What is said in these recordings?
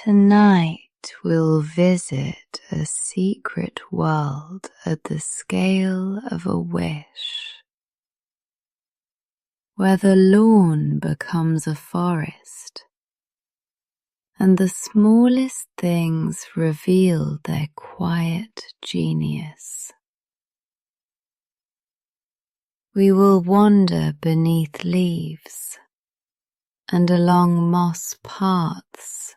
Tonight we'll visit a secret world at the scale of a wish, where the lawn becomes a forest and the smallest things reveal their quiet genius. We will wander beneath leaves and along moss paths,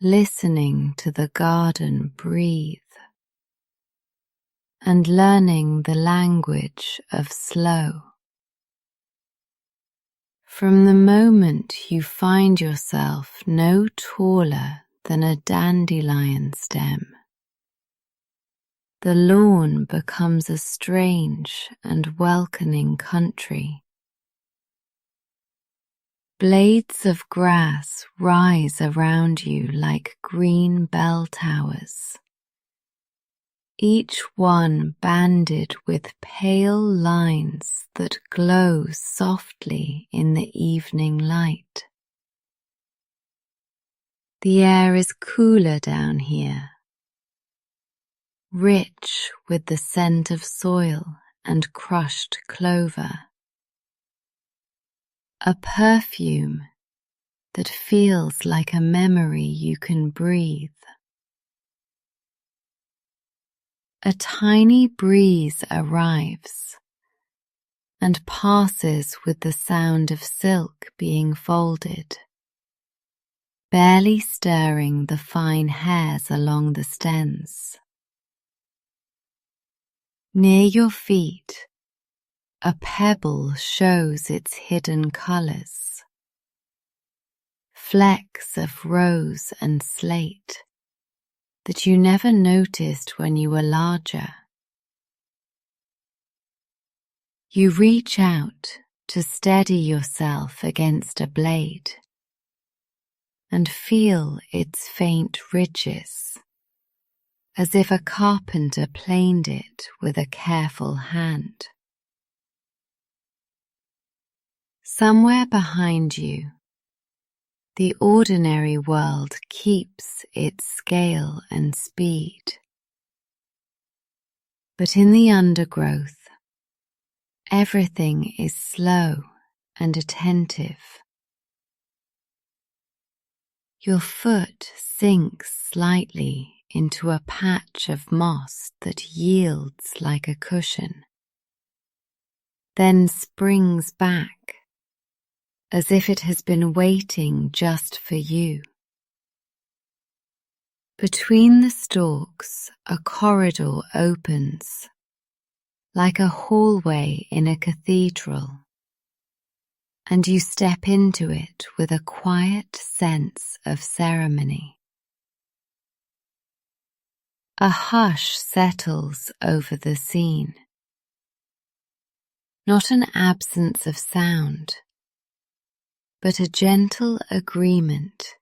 listening to the garden breathe and learning the language of slow. From the moment you find yourself no taller than a dandelion stem, the lawn becomes a strange and welcoming country. Blades of grass rise around you like green bell towers, each one banded with pale lines that glow softly in the evening light. The air is cooler down here, rich with the scent of soil and crushed clover. A perfume that feels like a memory you can breathe. A tiny breeze arrives and passes with the sound of silk being folded, barely stirring the fine hairs along the stems. Near your feet, a pebble shows its hidden colors, flecks of rose and slate that you never noticed when you were larger. You reach out to steady yourself against a blade and feel its faint ridges, as if a carpenter planed it with a careful hand. Somewhere behind you, the ordinary world keeps its scale and speed. But in the undergrowth, everything is slow and attentive. Your foot sinks slightly into a patch of moss that yields like a cushion, then springs back as if it has been waiting just for you. Between the stalks, a corridor opens, like a hallway in a cathedral, and you step into it with a quiet sense of ceremony. A hush settles over the scene, not an absence of sound, but a gentle agreement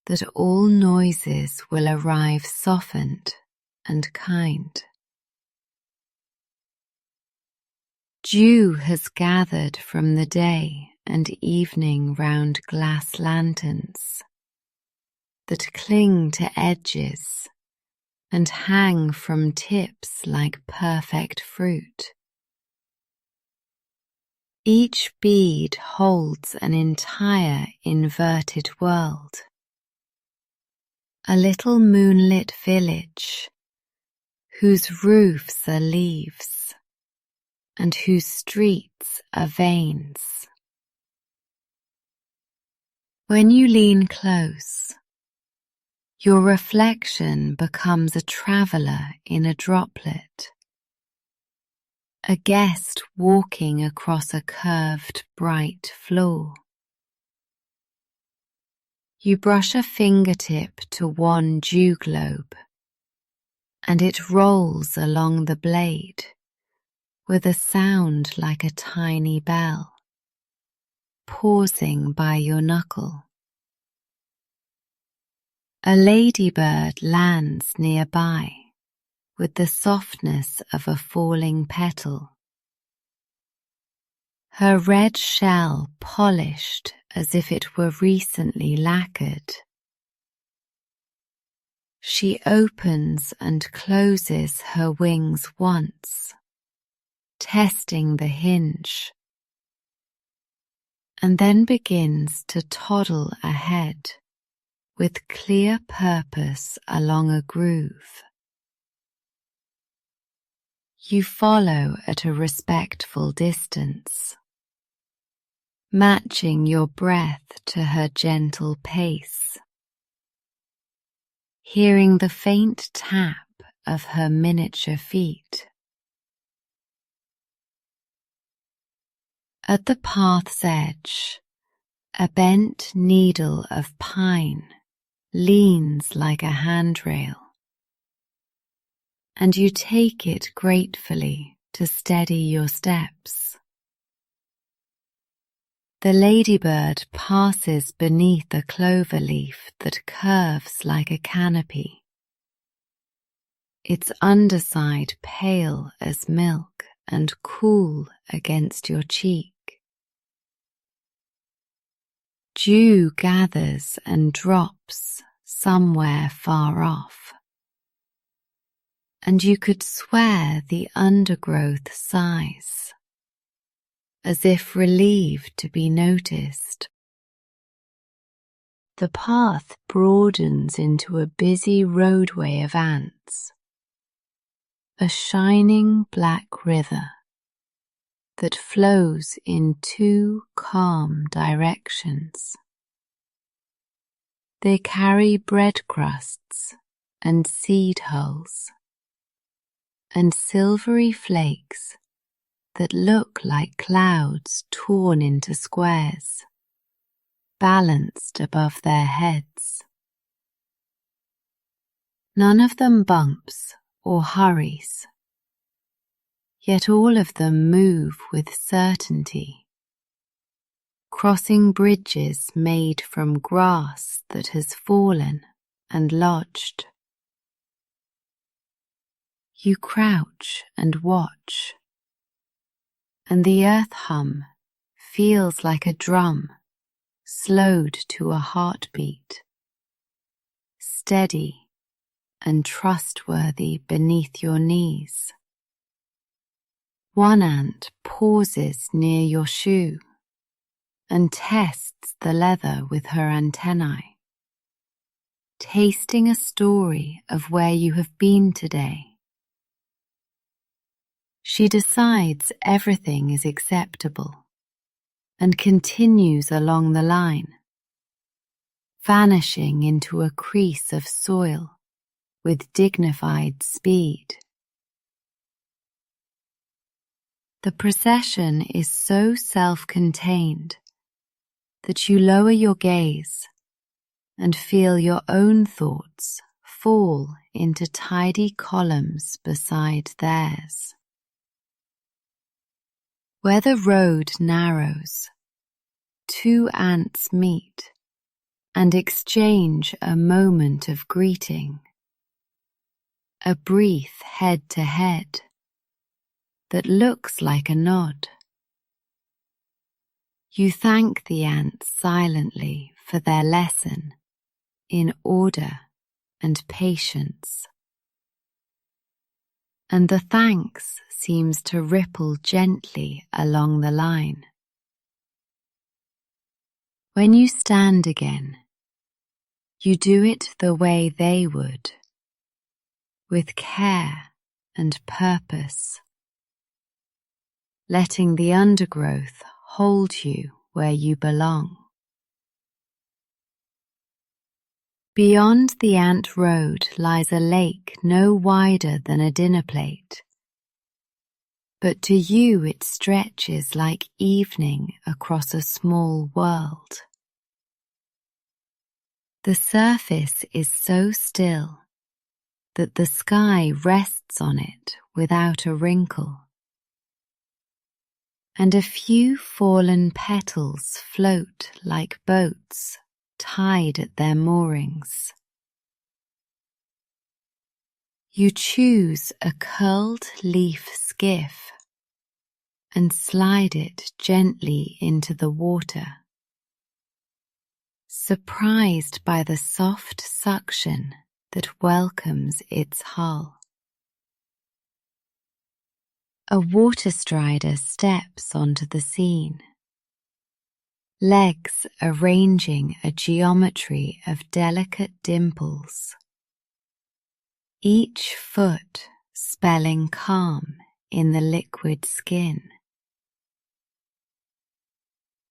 that all noises will arrive softened and kind. Dew has gathered from the day and evening round glass lanterns that cling to edges and hang from tips like perfect fruit. Each bead holds an entire inverted world, a little moonlit village whose roofs are leaves and whose streets are veins. When you lean close, your reflection becomes a traveller in a droplet, a guest walking across a curved, bright floor. You brush a fingertip to one dew globe, and it rolls along the blade with a sound like a tiny bell, pausing by your knuckle. A ladybird lands nearby with the softness of a falling petal, her red shell polished as if it were recently lacquered. She opens and closes her wings once, testing the hinge, and then begins to toddle ahead with clear purpose along a groove. You follow at a respectful distance, matching your breath to her gentle pace, hearing the faint tap of her miniature feet. At the path's edge, a bent needle of pine leans like a handrail, and you take it gratefully to steady your steps. The ladybird passes beneath a clover leaf that curves like a canopy, its underside pale as milk and cool against your cheek. Dew gathers and drops somewhere far off, and you could swear the undergrowth sighs, as if relieved to be noticed. The path broadens into a busy roadway of ants, a shining black river that flows in two calm directions. They carry bread crusts and seed hulls, and silvery flakes that look like clouds torn into squares, balanced above their heads. None of them bumps or hurries, yet all of them move with certainty, crossing bridges made from grass that has fallen and lodged. You crouch and watch, and the earth hum feels like a drum slowed to a heartbeat, steady and trustworthy beneath your knees. One ant pauses near your shoe and tests the leather with her antennae, tasting a story of where you have been today. She decides everything is acceptable and continues along the line, vanishing into a crease of soil with dignified speed. The procession is so self-contained that you lower your gaze and feel your own thoughts fall into tidy columns beside theirs. Where the road narrows, two ants meet and exchange a moment of greeting, a brief head-to-head that looks like a nod. You thank the ants silently for their lesson in order and patience, and the thanks seems to ripple gently along the line. When you stand again, you do it the way they would, with care and purpose, letting the undergrowth hold you where you belong. Beyond the ant road lies a lake no wider than a dinner plate, but to you it stretches like evening across a small world. The surface is so still that the sky rests on it without a wrinkle, and a few fallen petals float like boats tied at their moorings. You choose a curled leaf skiff and slide it gently into the water, surprised by the soft suction that welcomes its hull. A water strider steps onto the scene, legs arranging a geometry of delicate dimples, each foot spelling calm in the liquid skin.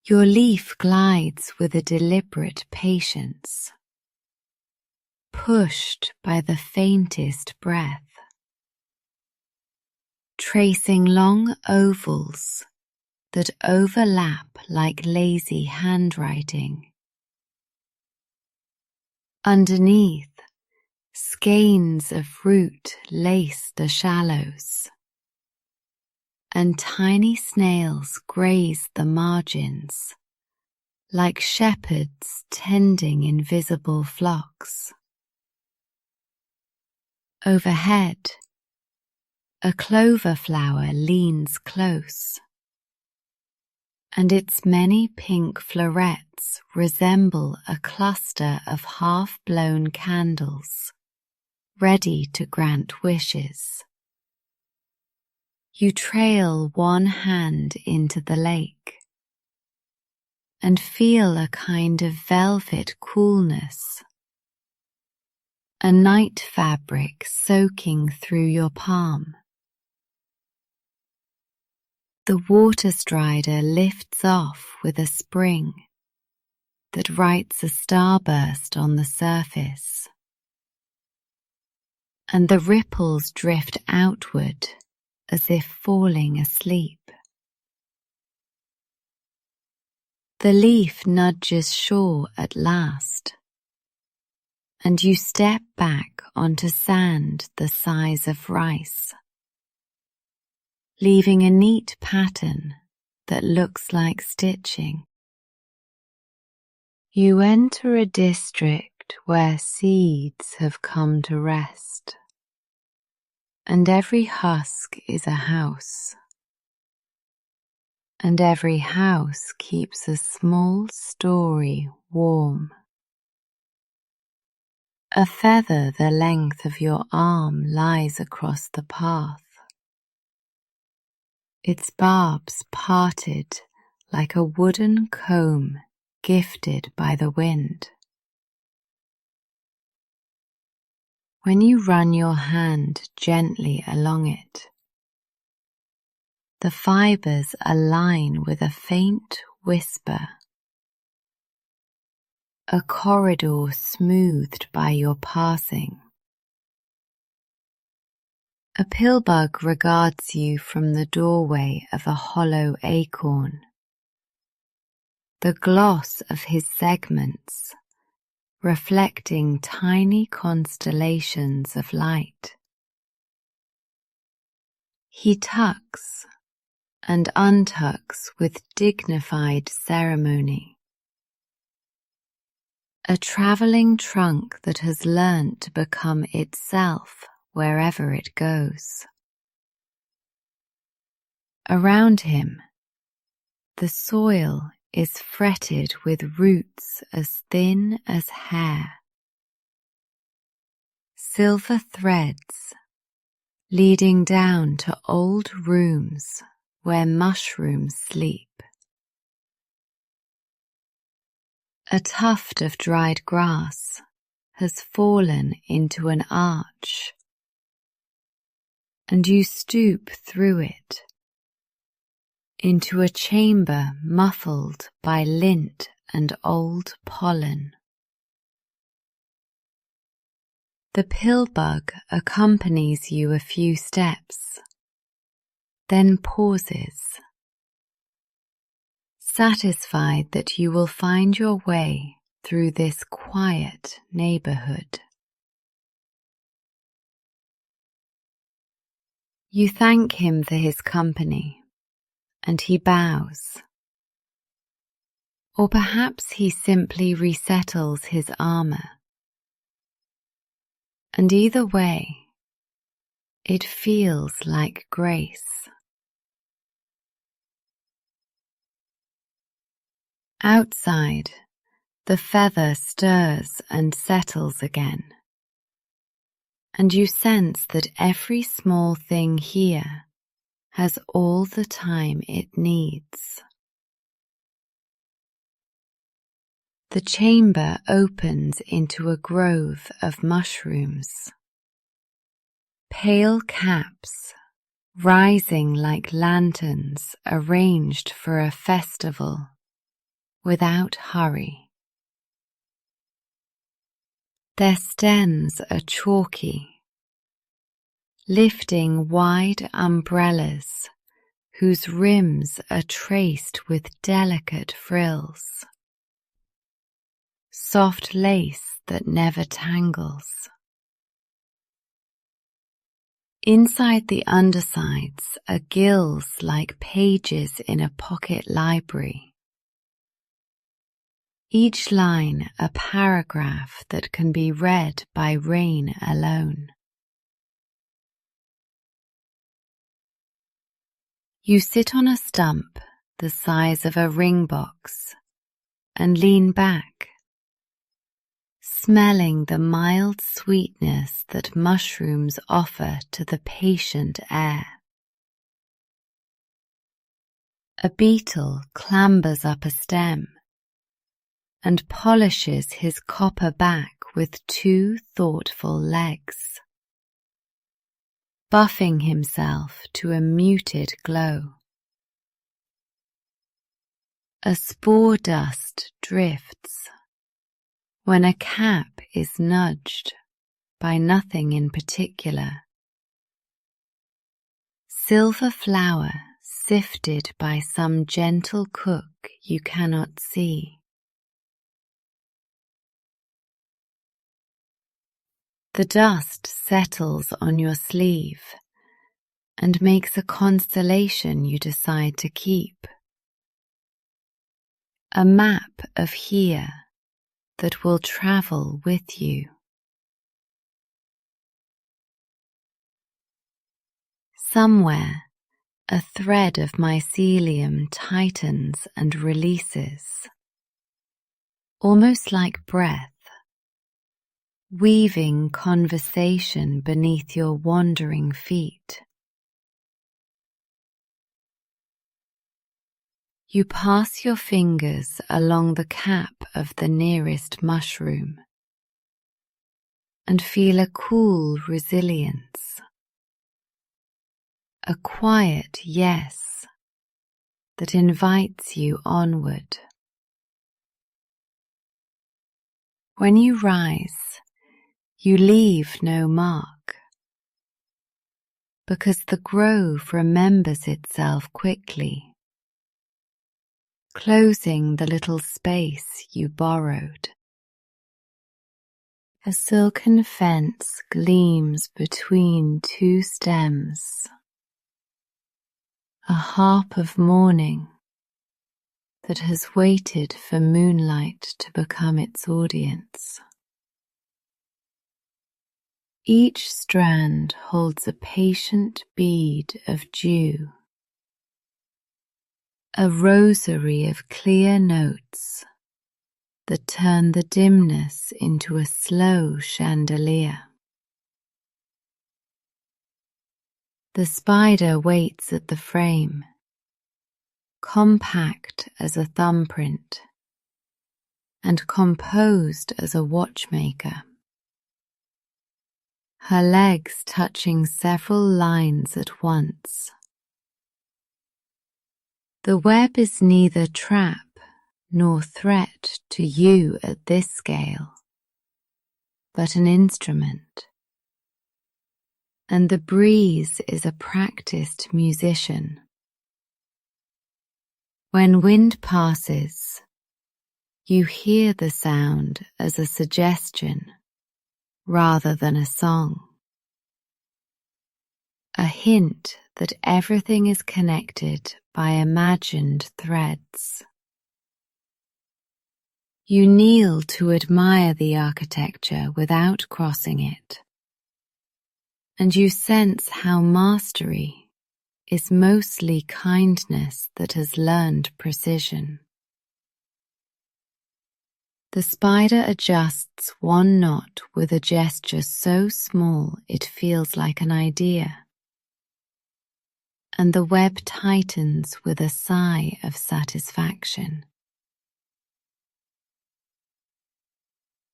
Your leaf glides with a deliberate patience, pushed by the faintest breath, tracing long ovals that overlap like lazy handwriting. Underneath, skeins of root lace the shallows, and tiny snails graze the margins, like shepherds tending invisible flocks. Overhead, a clover flower leans close, and its many pink florets resemble a cluster of half-blown candles, ready to grant wishes. You trail one hand into the lake and feel a kind of velvet coolness, a night fabric soaking through your palm. The water strider lifts off with a spring that writes a starburst on the surface, and the ripples drift outward as if falling asleep. The leaf nudges shore at last, and you step back onto sand the size of rice, leaving a neat pattern that looks like stitching. You enter a district where seeds have come to rest, and every husk is a house, and every house keeps a small story warm. A feather the length of your arm lies across the path, its barbs parted like a wooden comb gifted by the wind. When you run your hand gently along it, the fibers align with a faint whisper, a corridor smoothed by your passing. A pillbug regards you from the doorway of a hollow acorn, the gloss of his segments reflecting tiny constellations of light. He tucks and untucks with dignified ceremony, a travelling trunk that has learnt to become itself wherever it goes. Around him, the soil is fretted with roots as thin as hair, silver threads leading down to old rooms where mushrooms sleep. A tuft of dried grass has fallen into an arch, and you stoop through it into a chamber muffled by lint and old pollen. The pillbug accompanies you a few steps, then pauses, satisfied that you will find your way through this quiet neighborhood. You thank him for his company, and he bows. Or perhaps he simply resettles his armor. And either way, it feels like grace. Outside, the feather stirs and settles again, and you sense that every small thing here has all the time it needs. The chamber opens into a grove of mushrooms, pale caps rising like lanterns arranged for a festival without hurry. Their stems are chalky, lifting wide umbrellas whose rims are traced with delicate frills, soft lace that never tangles. Inside the undersides are gills like pages in a pocket library, each line a paragraph that can be read by rain alone. You sit on a stump the size of a ring box and lean back, smelling the mild sweetness that mushrooms offer to the patient air. A beetle clambers up a stem and polishes his copper back with two thoughtful legs, buffing himself to a muted glow. A spore dust drifts when a cap is nudged by nothing in particular. Silver flour sifted by some gentle cook you cannot see. The dust settles on your sleeve and makes a constellation you decide to keep. A map of here that will travel with you. Somewhere, a thread of mycelium tightens and releases, almost like breath, weaving conversation beneath your wandering feet. You pass your fingers along the cap of the nearest mushroom and feel a cool resilience, a quiet yes that invites you onward. When you rise, you leave no mark, because the grove remembers itself quickly, closing the little space you borrowed. A silken fence gleams between two stems, a harp of morning that has waited for moonlight to become its audience. Each strand holds a patient bead of dew, a rosary of clear notes that turn the dimness into a slow chandelier. The spider waits at the frame, compact as a thumbprint and composed as a watchmaker, her legs touching several lines at once. The web is neither trap nor threat to you at this scale, but an instrument, and the breeze is a practiced musician. When wind passes, you hear the sound as a suggestion rather than a song, a hint that everything is connected by imagined threads. You kneel to admire the architecture without crossing it, and you sense how mastery is mostly kindness that has learned precision. The spider adjusts one knot with a gesture so small it feels like an idea, and the web tightens with a sigh of satisfaction.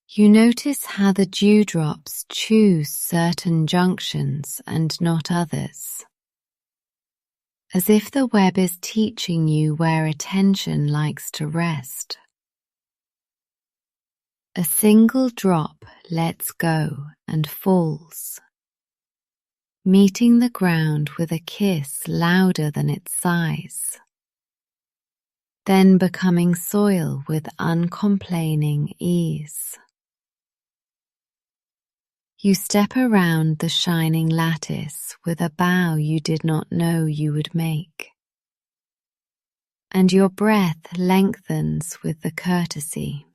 You notice how the dewdrops choose certain junctions and not others, as if the web is teaching you where attention likes to rest. A single drop lets go and falls, meeting the ground with a kiss louder than its size, then becoming soil with uncomplaining ease. You step around the shining lattice with a bow you did not know you would make, and your breath lengthens with the courtesy.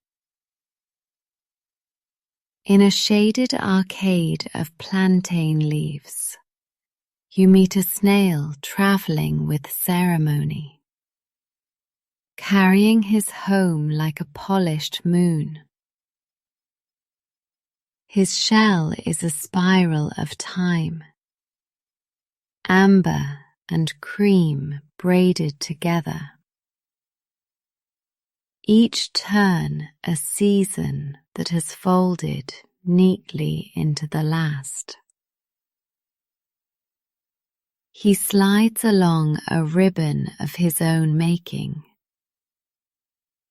In a shaded arcade of plantain leaves, you meet a snail travelling with ceremony, carrying his home like a polished moon. His shell is a spiral of time, amber and cream braided together, each turn a season that has folded neatly into the last. He slides along a ribbon of his own making,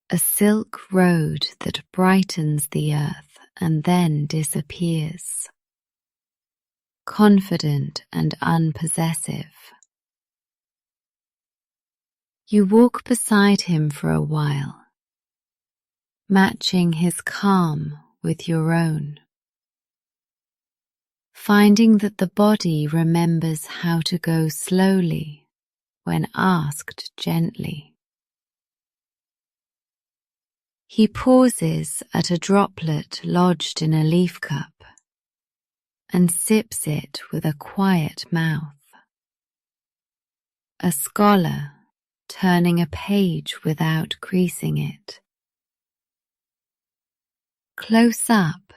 a silk road that brightens the earth and then disappears, confident and unpossessive. You walk beside him for a while, matching his calm with your own, finding that the body remembers how to go slowly when asked gently. He pauses at a droplet lodged in a leaf cup and sips it with a quiet mouth. A scholar turning a page without creasing it. Close up,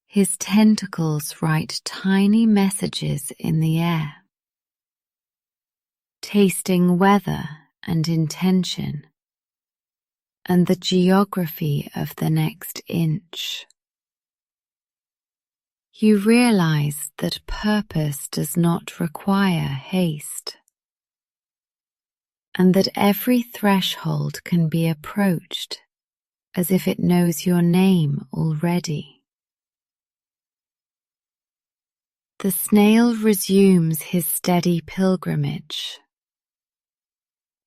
his tentacles write tiny messages in the air, tasting weather and intention, and the geography of the next inch. You realize that purpose does not require haste, and that every threshold can be approached as if it knows your name already. The snail resumes his steady pilgrimage,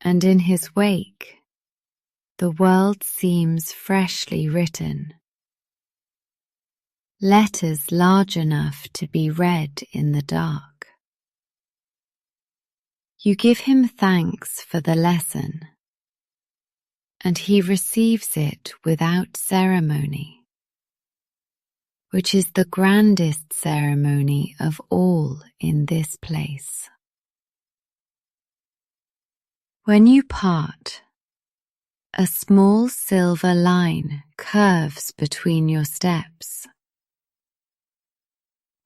and in his wake, the world seems freshly written. Letters large enough to be read in the dark. You give him thanks for the lesson, and he receives it without ceremony, which is the grandest ceremony of all in this place. When you part, a small silver line curves between your steps.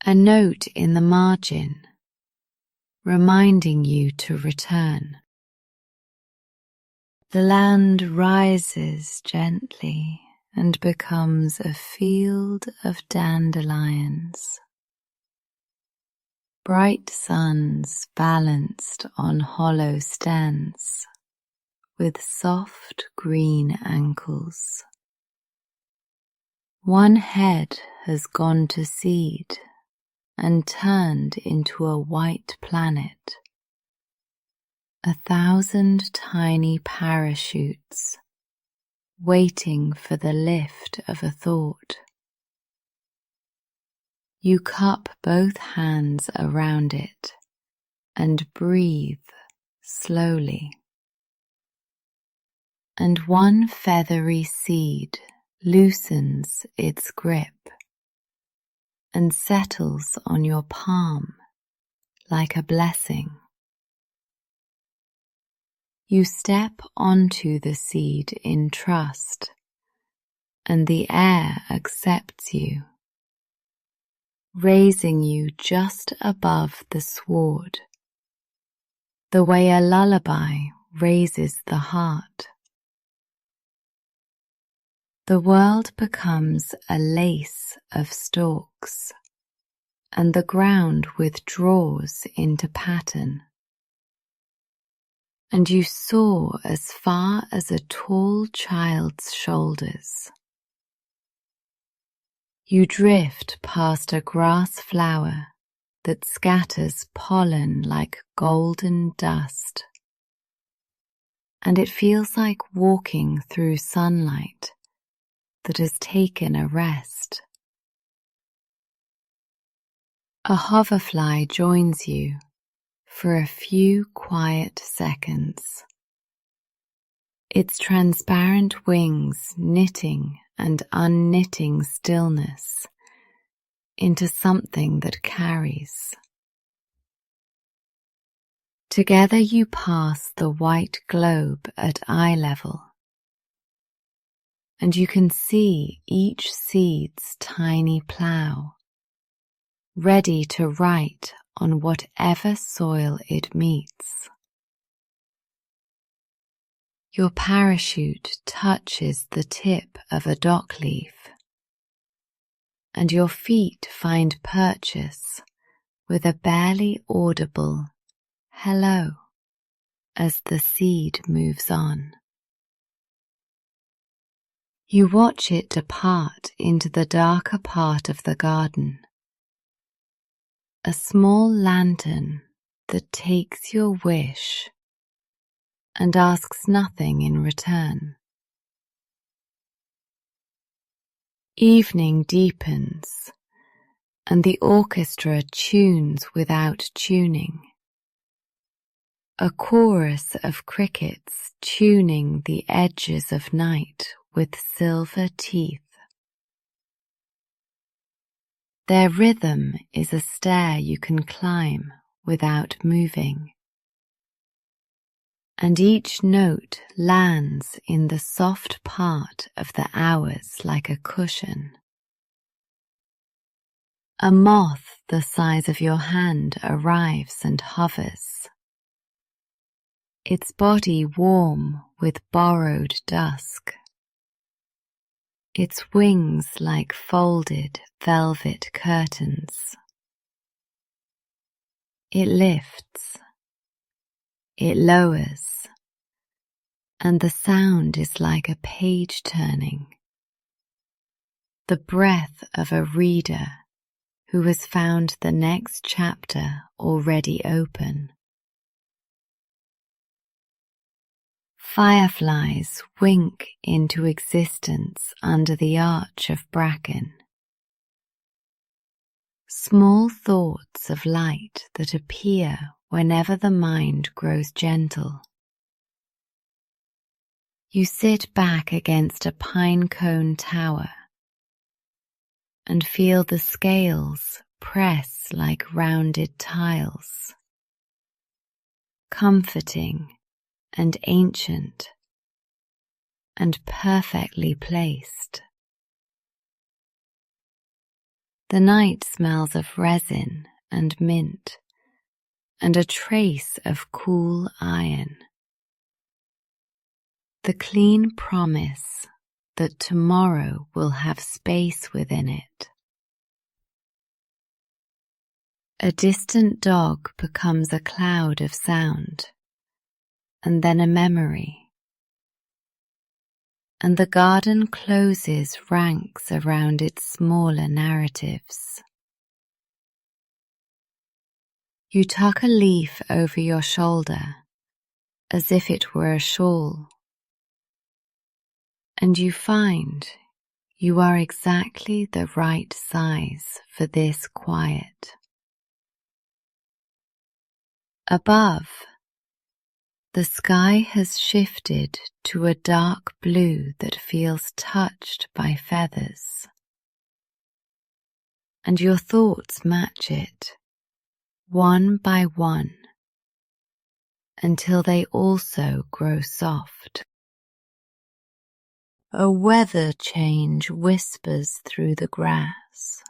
A note in the margin, reminding you to return. The land rises gently and becomes a field of dandelions. Bright suns balanced on hollow stems, with soft green ankles. One head has gone to seed and turned into a white planet. 1,000 tiny parachutes waiting for the lift of a thought. You cup both hands around it and breathe slowly. And one feathery seed loosens its grip and settles on your palm like a blessing. You step onto the seed in trust and the air accepts you, raising you just above the sward, the way a lullaby raises the heart. The world becomes a lace of stalks, and the ground withdraws into pattern, and you soar as far as a tall child's shoulders. You drift past a grass flower that scatters pollen like golden dust, and it feels like walking through sunlight that has taken a rest. A hoverfly joins you for a few quiet seconds, its transparent wings knitting and unknitting stillness into something that carries. Together you pass the white globe at eye level, and you can see each seed's tiny plough, ready to write on whatever soil it meets. Your parachute touches the tip of a dock leaf, and your feet find purchase with a barely audible hello as the seed moves on. You watch it depart into the darker part of the garden, a small lantern that takes your wish and asks nothing in return. Evening deepens, and the orchestra tunes without tuning, a chorus of crickets tuning the edges of night with silver teeth. Their rhythm is a stair you can climb without moving, and each note lands in the soft part of the hours like a cushion. A moth the size of your hand arrives and hovers, its body warm with borrowed dusk, its wings like folded velvet curtains. It lifts, it lowers, and the sound is like a page turning, the breath of a reader who has found the next chapter already open. Fireflies wink into existence under the arch of bracken, small thoughts of light that appear whenever the mind grows gentle. You sit back against a pine cone tower and feel the scales press like rounded tiles, comforting and ancient and perfectly placed. The night smells of resin and mint and a trace of cool iron, the clean promise that tomorrow will have space within it. A distant dog becomes a cloud of sound, and then a memory, and the garden closes ranks around its smaller narratives. You tuck a leaf over your shoulder as if it were a shawl, and you find you are exactly the right size for this quiet. Above, the sky has shifted to a dark blue that feels touched by feathers, and your thoughts match it, one by one, until they also grow soft. a weather change whispers through the grass,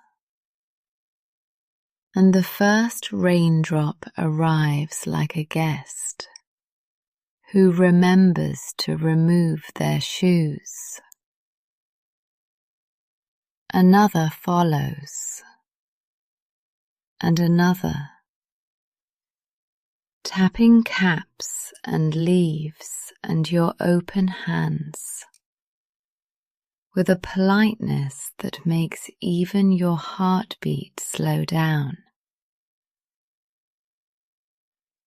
and the first raindrop arrives like a guest who remembers to remove their shoes. Another follows, and another, tapping caps and leaves and your open hands, with a politeness that makes even your heartbeat slow down.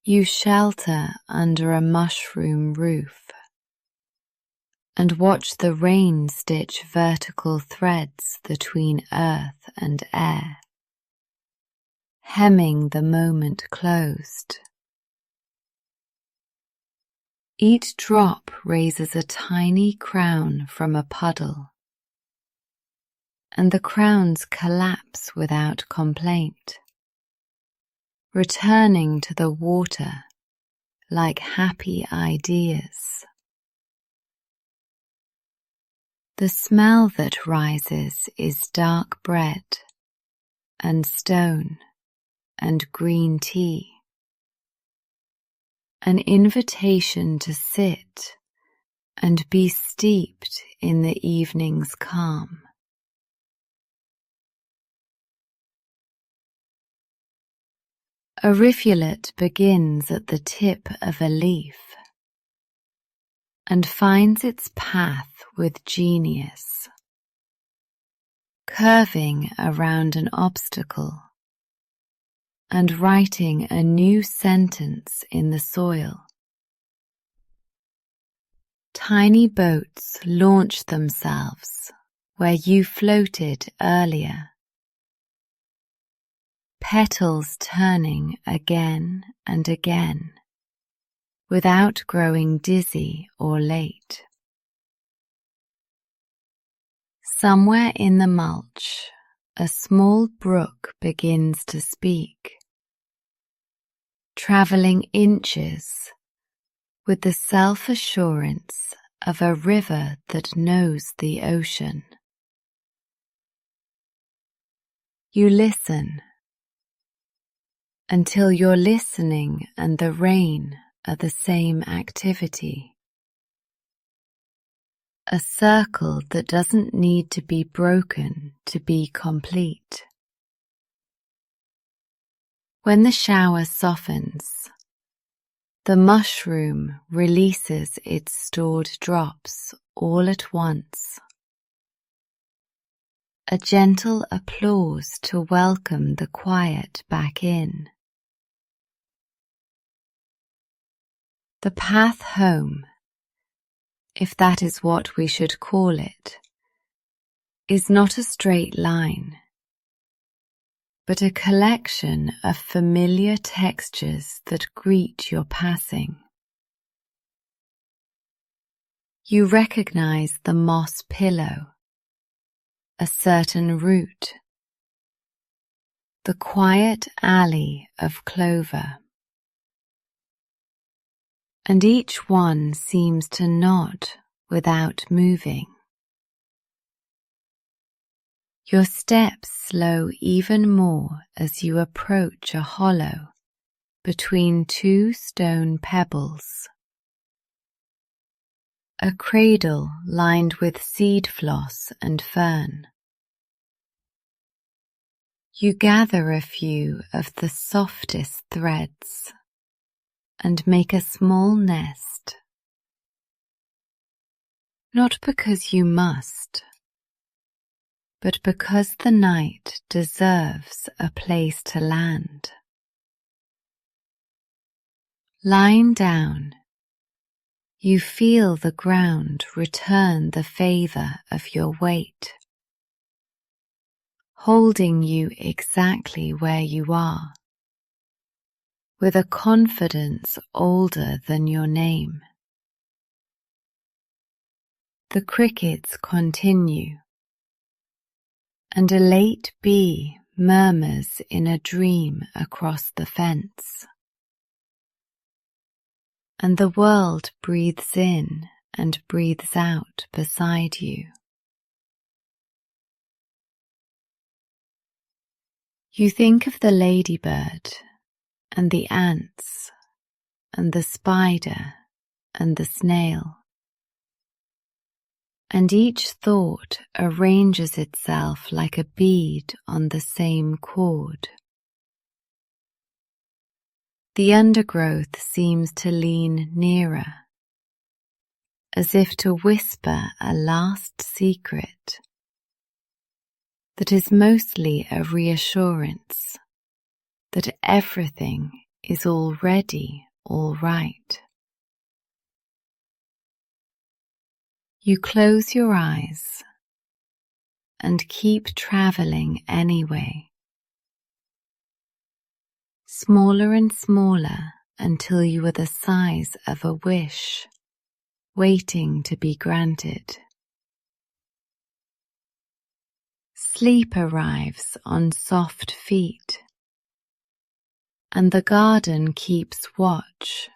You shelter under a mushroom roof and watch the rain stitch vertical threads between earth and air, hemming the moment closed. Each drop raises a tiny crown from a puddle, and the crowns collapse without complaint, returning to the water like happy ideas. The smell that rises is dark bread and stone and green tea, an invitation to sit and be steeped in the evening's calm. A rivulet begins at the tip of a leaf and finds its path with genius, curving around an obstacle and writing a new sentence in the soil. Tiny boats launch themselves where you floated earlier, petals turning again and again, without growing dizzy or late. Somewhere in the mulch, a small brook begins to speak, traveling inches with the self-assurance of a river that knows the ocean. You listen until your listening and the rain are the same activity. A circle that doesn't need to be broken to be complete. When the shower softens, the mushroom releases its stored drops all at once. A gentle applause to welcome the quiet back in. The path home, if that is what we should call it, is not a straight line, but a collection of familiar textures that greet your passing. You recognize the moss pillow, a certain route, the quiet alley of clover, and each one seems to nod without moving. Your steps slow even more as you approach a hollow between two stone pebbles. A cradle lined with seed floss and fern. You gather a few of the softest threads and make a small nest. Not because you must, but because the night deserves a place to land. Lying down, you feel the ground return the favor of your weight, holding you exactly where you are, with a confidence older than your name. The crickets continue, and a late bee murmurs in a dream across the fence. And the world breathes in and breathes out beside you. You think of the ladybird and the ants and the spider and the snail, and each thought arranges itself like a bead on the same cord. The undergrowth seems to lean nearer, as if to whisper a last secret that is mostly a reassurance that everything is already all right. You close your eyes and keep traveling anyway, smaller and smaller until you are the size of a wish, waiting to be granted. Sleep arrives on soft feet, and the garden keeps watch,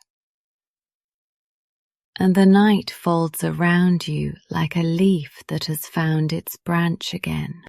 and the night folds around you like a leaf that has found its branch again.